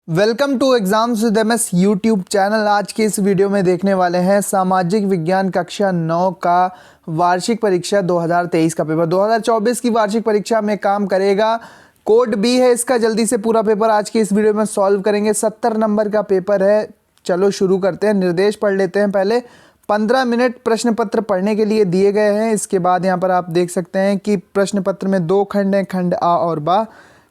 Welcome to exams with MS YouTube channel. आज के इस वीडियो में देखने वाले हैं सामाजिक विज्ञान कक्षा 9 का वार्षिक परीक्षा 2023 का पेपर। 2024 की वार्षिक परीक्षा में काम करेगा। कोड बी है इसका। जल्दी से पूरा पेपर आज के इस वीडियो में सॉल्व करेंगे। 70 नंबर का पेपर है। चलो शुरू करते हैं। निर्देश पढ़ लेते हैं पहले। 15 मिनट प्रश्न पत्र पढ़ने के लिए दिए गए हैं। इसके बाद यहाँ पर आप देख सकते हैं कि प्रश्न पत्र में 2 खंड हैं, खंड आ और बा।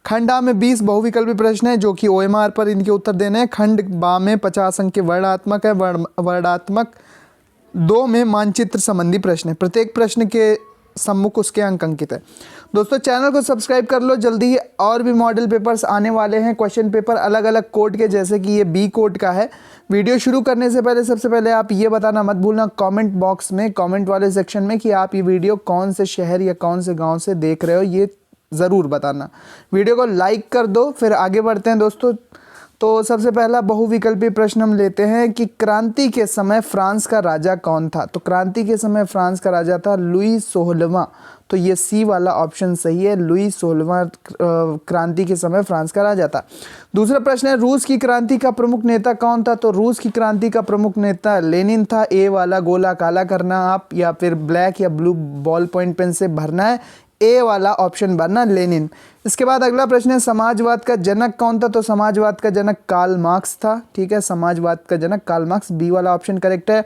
खंड आ में 20 बहुविकल्पी प्रश्न है जो कि OMR पर इनके उत्तर देने हैं। खंड बा में 50 अंक के वर्णात्मक है। वर्णात्मक 2 में मानचित्र संबंधी प्रश्न है। प्रत्येक प्रश्न के सम्मुख उसके अंक अंकित है। दोस्तों चैनल को सब्सक्राइब कर लो जल्दी ही। और भी मॉडल पेपर्स आने वाले हैं, क्वेश्चन पेपर अलग अलग कोड के, जैसे कि ये बी कोड का है। वीडियो शुरू करने से पहले सबसे पहले आप ये बताना मत भूलना कमेंट बॉक्स में, कमेंट वाले सेक्शन में, कि आप ये वीडियो कौन से शहर या कौन से गाँव से देख रहे हो, ये ज़रूर बताना। वीडियो को लाइक कर दो। फिर आगे बढ़ते हैं दोस्तों। तो सबसे पहला बहुविकल्पी प्रश्न हम लेते हैं कि क्रांति के समय फ्रांस का राजा कौन था। तो क्रांति के समय फ्रांस का राजा था लुई 16वां। तो ये सी वाला ऑप्शन सही है। लुई 16वां क्रांति के समय फ्रांस का राजा था। दूसरा प्रश्न है रूस की क्रांति का प्रमुख नेता कौन था। तो रूस की क्रांति का प्रमुख नेता लेनिन था। ए वाला गोला काला करना आप, या फिर ब्लैक या ब्लू बॉल पॉइंट पेन से भरना है। ए वाला ऑप्शन भरना, लेनिन। इसके बाद अगला प्रश्न है समाजवाद का जनक कौन था। तो समाजवाद का जनक कार्ल मार्क्स था। ठीक है, समाजवाद का जनक कार्ल मार्क्स, बी वाला ऑप्शन करेक्ट है।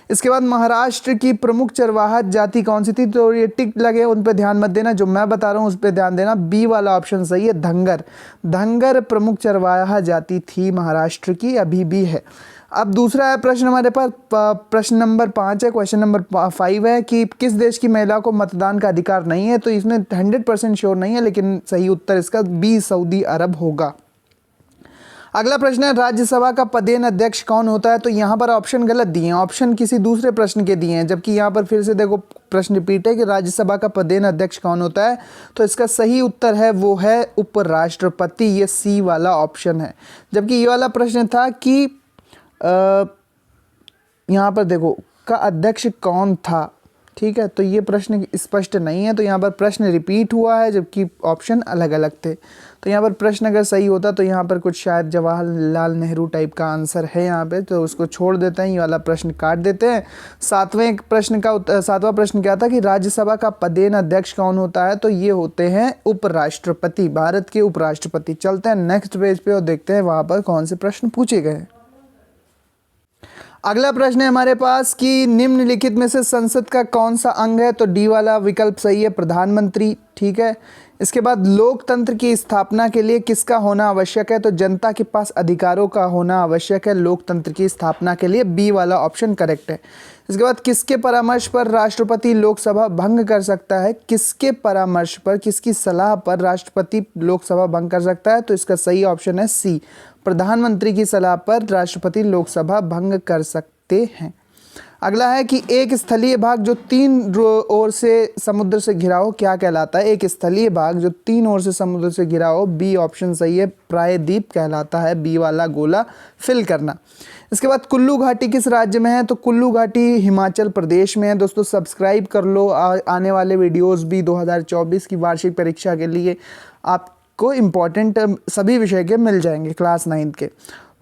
इसके बाद महाराष्ट्र की प्रमुख चरवाहा जाति कौन सी थी। तो ये टिक लगे उन पर ध्यान मत देना, जो मैं बता रहा हूँ उस पर ध्यान देना। बी वाला ऑप्शन सही है, धंगर। धंगर प्रमुख चरवाहा जाति थी महाराष्ट्र की, अभी भी है। अब दूसरा है प्रश्न हमारे पास, प्रश्न नंबर 5 है, क्वेश्चन नंबर 5 है कि किस देश की महिला को मतदान का अधिकार नहीं है। तो इसमें 100% श्योर नहीं है, लेकिन सही उत्तर इसका बी सऊदी अरब होगा। अगला प्रश्न है राज्यसभा का पदेन अध्यक्ष कौन होता है। तो यहाँ पर ऑप्शन गलत दिए हैं, ऑप्शन किसी दूसरे प्रश्न के दिए हैं, जबकि यहाँ पर फिर से देखो प्रश्न रिपीट है कि राज्यसभा का पदेन अध्यक्ष कौन होता है। तो इसका सही उत्तर है वो है उपराष्ट्रपति। ये सी वाला ऑप्शन है। जबकि ये वाला प्रश्न था कि यहाँ पर देखो का अध्यक्ष कौन था। ठीक है, तो ये प्रश्न स्पष्ट नहीं है, तो यहाँ पर प्रश्न रिपीट हुआ है जबकि ऑप्शन अलग अलग थे। तो यहाँ पर प्रश्न अगर सही होता तो यहाँ पर कुछ शायद जवाहरलाल नेहरू टाइप का आंसर है यहाँ पे, तो उसको छोड़ देते हैं, ये वाला प्रश्न काट देते हैं। सातवां प्रश्न क्या था कि राज्यसभा का पदेन अध्यक्ष कौन होता है। तो ये होते हैं उपराष्ट्रपति, भारत के उपराष्ट्रपति। चलते हैं नेक्स्ट पेज पे और देखते हैं वहाँ पर कौन से प्रश्न पूछे गए। अगला प्रश्न है हमारे पास कि निम्नलिखित में से संसद का कौन सा अंग है। तो डी वाला विकल्प सही है, प्रधानमंत्री। ठीक है, इसके बाद लोकतंत्र की स्थापना के लिए किसका होना आवश्यक है। तो जनता के पास अधिकारों का होना आवश्यक है लोकतंत्र की स्थापना के लिए, बी वाला ऑप्शन करेक्ट है। इसके बाद किसके परामर्श पर राष्ट्रपति लोकसभा भंग कर सकता है। किसके परामर्श पर, किसकी सलाह पर राष्ट्रपति लोकसभा भंग कर सकता है। तो इसका सही ऑप्शन है सी, प्रधानमंत्री की सलाह पर राष्ट्रपति लोकसभा भंग कर सकते हैं। अगला है कि एक स्थलीय भाग जो 3 ओर से समुद्र से घिरा हो क्या कहलाता है। एक स्थलीय भाग जो 3 ओर से समुद्र से घिरा हो, बी ऑप्शन सही है, प्रायद्वीप कहलाता है, बी वाला गोला फिल करना। इसके बाद कुल्लू घाटी किस राज्य में है। तो कुल्लू घाटी हिमाचल प्रदेश में है। दोस्तों सब्सक्राइब कर लो, आने वाले वीडियोस भी 2024 की वार्षिक परीक्षा के लिए आपको इम्पॉर्टेंट सभी विषय के मिल जाएंगे क्लास 9 के।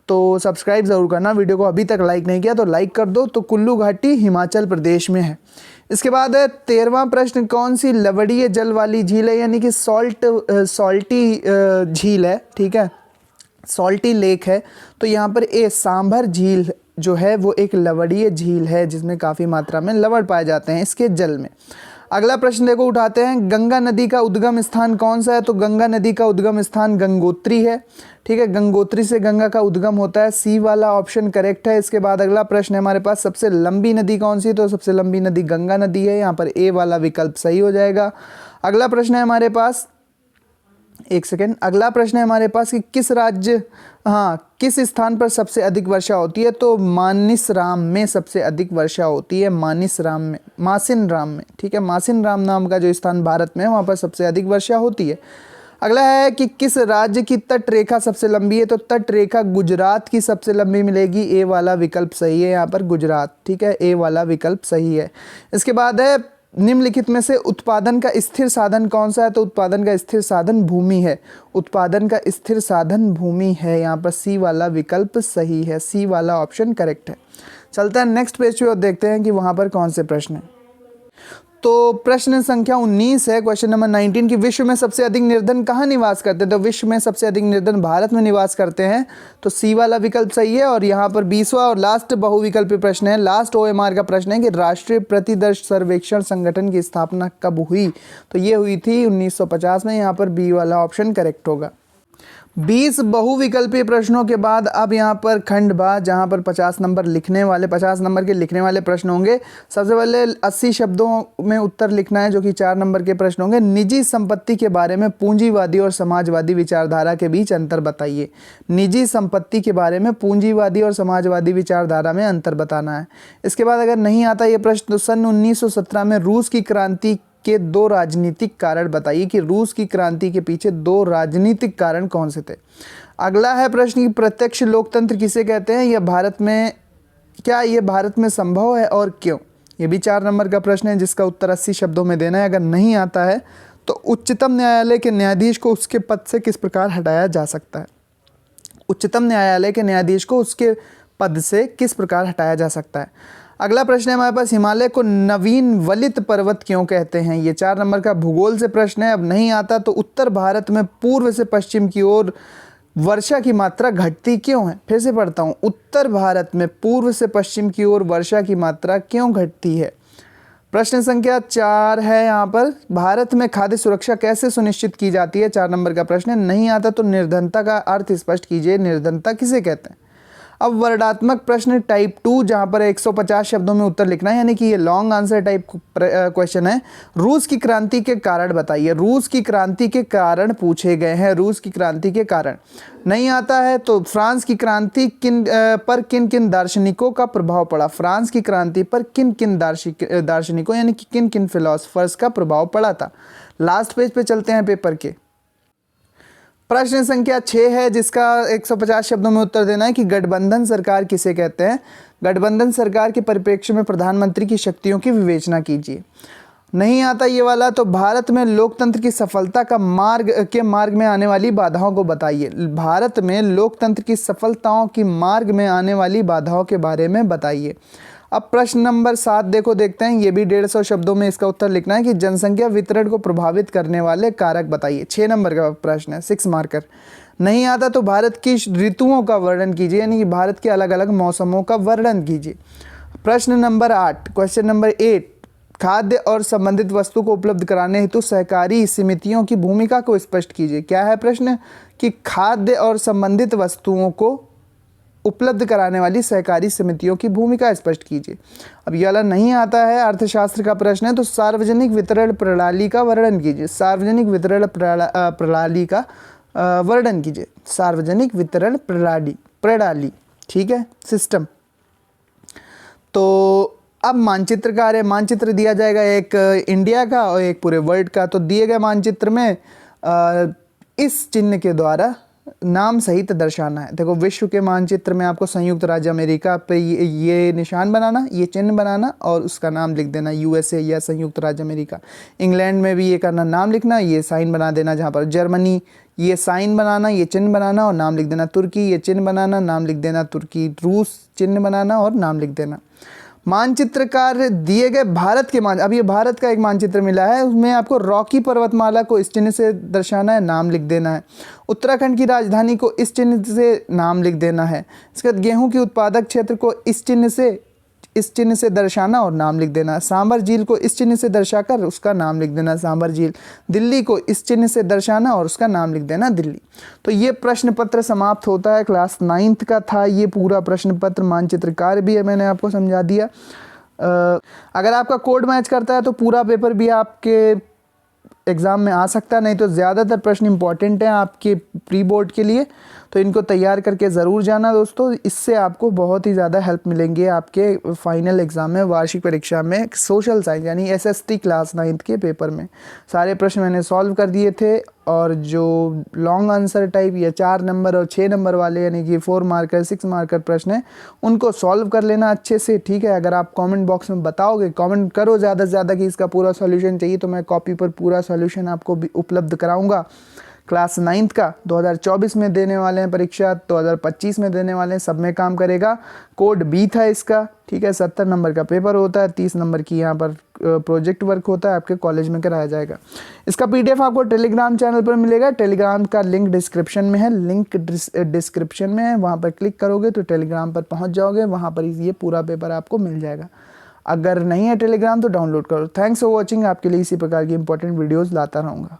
तो सब्सक्राइब ज़रूर करना। वीडियो को अभी तक लाइक नहीं किया तो लाइक कर दो। तो कुल्लू घाटी हिमाचल प्रदेश में है। इसके बाद है 13वां प्रश्न, कौन सी लवणीय जल वाली झील है, यानी कि सॉल्टी झील है। ठीक है, सॉल्टी लेक है। तो यहाँ पर ए सांभर झील जो है वो एक लवणीय झील है जिसमें काफ़ी मात्रा में लवण पाए जाते हैं इसके जल में। अगला प्रश्न देखो उठाते हैं, गंगा नदी का उद्गम स्थान कौन सा है। तो गंगा नदी का उद्गम स्थान गंगोत्री है। ठीक है, गंगोत्री से गंगा का उद्गम होता है, सी वाला ऑप्शन करेक्ट है। इसके बाद अगला प्रश्न है हमारे पास, सबसे लंबी नदी कौन सी। तो सबसे लंबी नदी गंगा नदी है, यहाँ पर ए वाला विकल्प सही हो जाएगा। अगला प्रश्न है हमारे पास, एक सेकेंड, अगला प्रश्न है हमारे पास कि किस स्थान पर सबसे अधिक वर्षा होती है। तो मानिसराम में सबसे अधिक वर्षा होती है, मासिनराम में। ठीक है, मासिनराम नाम का जो स्थान भारत में है वहाँ पर सबसे अधिक वर्षा होती है। अगला है कि किस राज्य की तट रेखा सबसे लंबी है। तो तट रेखा गुजरात की सबसे लंबी मिलेगी, ए वाला विकल्प सही है यहाँ पर, गुजरात। ठीक है, ए वाला विकल्प सही है। इसके बाद है निम्नलिखित में से उत्पादन का स्थिर साधन कौन सा है? तो उत्पादन का स्थिर साधन भूमि है। उत्पादन का स्थिर साधन भूमि है। यहाँ पर सी वाला विकल्प सही है, सी वाला ऑप्शन करेक्ट है। चलते हैं नेक्स्ट पेज पे और देखते हैं कि वहाँ पर कौन से प्रश्न हैं। तो प्रश्न संख्या 19 है, क्वेश्चन नंबर 19 कि विश्व में सबसे अधिक निर्धन कहाँ निवास करते हैं? तो विश्व में सबसे अधिक निर्धन भारत में निवास करते हैं, तो सी वाला विकल्प सही है। और यहाँ पर 20वां और लास्ट बहुविकल्पी प्रश्न है, लास्ट OMR का प्रश्न है कि राष्ट्रीय प्रतिदर्श सर्वेक्षण संगठन की स्थापना कब हुई? तो ये हुई थी 1950 में। यहाँ पर बी वाला ऑप्शन करेक्ट होगा। 20 बहुविकल्पीय प्रश्नों के बाद अब यहाँ पर खंड बा, जहाँ पर 50 नंबर के लिखने वाले प्रश्न होंगे। सबसे पहले 80 शब्दों में उत्तर लिखना है, जो कि 4 नंबर के प्रश्न होंगे। निजी संपत्ति के बारे में पूंजीवादी और समाजवादी विचारधारा के बीच अंतर बताइए। निजी संपत्ति के बारे में पूंजीवादी और समाजवादी विचारधारा में अंतर बताना है। इसके बाद अगर नहीं आता ये प्रश्न, तो सन 1917 में रूस की क्रांति के 2 राजनीतिक कारण बताइए कि रूस की क्रांति के पीछे 2 राजनीतिक कारण कौन से थे। अगला है प्रश्न कि प्रत्यक्ष लोकतंत्र किसे कहते हैं? क्या ये भारत में संभव है और क्यों? ये भी 4 नंबर का प्रश्न है, जिसका उत्तर 80 शब्दों में देना है। अगर नहीं आता है तो उच्चतम न्यायालय के न्यायाधीश को उसके पद से किस प्रकार हटाया जा सकता है? उच्चतम न्यायालय के न्यायाधीश को उसके पद से किस प्रकार हटाया जा सकता है। अगला प्रश्न है हमारे पास, हिमालय को नवीन वलित पर्वत क्यों कहते हैं? ये 4 नंबर का भूगोल से प्रश्न है। अब नहीं आता तो उत्तर भारत में पूर्व से पश्चिम की ओर वर्षा की मात्रा घटती क्यों है? फिर से पढ़ता हूँ, उत्तर भारत में पूर्व से पश्चिम की ओर वर्षा की मात्रा क्यों घटती है? प्रश्न संख्या 4 है यहाँ पर, भारत में खाद्य सुरक्षा कैसे सुनिश्चित की जाती है? 4 नंबर का प्रश्न है। नहीं आता तो निर्धनता का अर्थ स्पष्ट कीजिए, निर्धनता किसे कहते हैं? अब वर्णात्मक प्रश्न टाइप 2, जहाँ पर 150 शब्दों में उत्तर लिखना है, यानी कि ये लॉन्ग आंसर टाइप क्वेश्चन है। रूस की क्रांति के कारण बताइए। रूस की क्रांति के कारण पूछे गए हैं, रूस की क्रांति के कारण। नहीं आता है तो फ्रांस की क्रांति पर किन किन दार्शनिकों का प्रभाव पड़ा? फ्रांस की क्रांति पर किन किन दार्शनिकों यानी कि किन किन फिलोसफर्स का प्रभाव पड़ा था? लास्ट पेज पे चलते हैं पेपर के। प्रश्न संख्या 6 है, जिसका 150 शब्दों में उत्तर देना है कि गठबंधन सरकार किसे कहते हैं? गठबंधन सरकार के परिप्रेक्ष्य में प्रधानमंत्री की शक्तियों की विवेचना कीजिए। नहीं आता ये वाला, तो भारत में लोकतंत्र की सफलता का मार्ग में आने वाली बाधाओं को बताइए। भारत में लोकतंत्र की सफलताओं की मार्ग में आने वाली बाधाओं के बारे में बताइए। अब प्रश्न नंबर 7 देखते हैं। ये भी 150 शब्दों में इसका उत्तर लिखना है कि जनसंख्या वितरण को प्रभावित करने वाले कारक बताइए। 6 नंबर का प्रश्न है, 6 मार्कर। नहीं आता तो भारत की ऋतुओं का वर्णन कीजिए, यानी कि भारत के अलग अलग मौसमों का वर्णन कीजिए। प्रश्न नंबर 8, क्वेश्चन नंबर 8, खाद्य और संबंधित वस्तु को उपलब्ध कराने हेतु सहकारी समितियों की भूमिका को स्पष्ट कीजिए। क्या है प्रश्न? कि खाद्य और संबंधित वस्तुओं को उपलब्ध कराने वाली सहकारी समितियों की भूमिका स्पष्ट कीजिए। अब ये वाला नहीं आता है, अर्थशास्त्र का प्रश्न है, तो सार्वजनिक वितरण प्रणाली का वर्णन कीजिए। सार्वजनिक वितरण प्रणाली का वर्णन कीजिए। सार्वजनिक वितरण प्रणाली, ठीक है, सिस्टम। तो अब मानचित्र कार्य, मानचित्र दिया जाएगा एक इंडिया का और एक पूरे वर्ल्ड का। तो दिए गए मानचित्र में इस चिन्ह के द्वारा नाम सहित दर्शाना है। देखो, विश्व के मानचित्र में आपको संयुक्त राज्य अमेरिका पे ये निशान बनाना, ये चिन्ह बनाना और उसका नाम लिख देना USA या संयुक्त राज्य अमेरिका। इंग्लैंड में भी ये करना, नाम लिखना, ये साइन बना देना। जहाँ पर जर्मनी, ये साइन बनाना, ये चिन्ह बनाना और नाम लिख देना। तुर्की, ये चिन्ह बनाना, नाम लिख देना तुर्की। रूस, चिन्ह बनाना और नाम लिख देना। मानचित्रकार दिए गए भारत के अब ये भारत का एक मानचित्र मिला है, उसमें आपको रॉकी पर्वतमाला को इस चिन्ह से दर्शाना है, नाम लिख देना है। उत्तराखंड की राजधानी को इस चिन्ह से नाम लिख देना है। इसके बाद गेहूं की उत्पादक क्षेत्र को इस चिन्ह से दर्शाना और नाम लिख देना। सांबर झील को इस चिन्ह से दर्शाकर उसका नाम लिख देना, सांबर झील। दिल्ली को इस चिन्ह से दर्शाना और उसका नाम लिख देना, दिल्ली। तो ये प्रश्न पत्र समाप्त होता है। क्लास 9th का था ये पूरा प्रश्न पत्र। मानचित्रकार भी है, मैंने आपको समझा दिया। अगर आपका कोड मैच करता है तो पूरा पेपर भी आपके एग्ज़ाम में आ सकता है, नहीं तो ज़्यादातर प्रश्न इंपॉर्टेंट हैं आपके प्री बोर्ड के लिए। तो इनको तैयार करके ज़रूर जाना दोस्तों, इससे आपको बहुत ही ज़्यादा हेल्प मिलेंगी आपके फाइनल एग्ज़ाम में, वार्षिक परीक्षा में। सोशल साइंस यानी SST क्लास 9th के पेपर में सारे प्रश्न मैंने सॉल्व कर दिए थे, और जो लॉन्ग आंसर टाइप या 4 नंबर और 6 नंबर वाले यानी कि 4 मार्कर 6 मार्कर प्रश्न है, उनको सॉल्व कर लेना अच्छे से, ठीक है। अगर आप कमेंट बॉक्स में बताओगे, कमेंट करो ज़्यादा से ज़्यादा कि इसका पूरा सॉल्यूशन चाहिए, तो मैं कॉपी पर पूरा सॉल्यूशन आपको भी उपलब्ध कराऊंगा। क्लास 9th का 2024 में देने वाले हैं परीक्षा, 2025 में देने वाले हैं, सब में काम करेगा। कोड B था इसका, ठीक है। 70 नंबर का पेपर होता है, 30 नंबर की यहाँ पर प्रोजेक्ट वर्क होता है, आपके कॉलेज में कराया जाएगा। इसका PDF आपको टेलीग्राम चैनल पर मिलेगा, टेलीग्राम का लिंक डिस्क्रिप्शन में है, लिंक डिस्क्रिप्शन में है, वहाँ पर क्लिक करोगे तो टेलीग्राम पर पहुँच जाओगे, वहाँ पर ये पूरा पेपर आपको मिल जाएगा। अगर नहीं है टेलीग्राम तो डाउनलोड करो। थैंक्स फॉर वॉचिंग, आपके लिए इसी प्रकार की इंपॉर्टेंट वीडियोज़ लाता रहूँगा।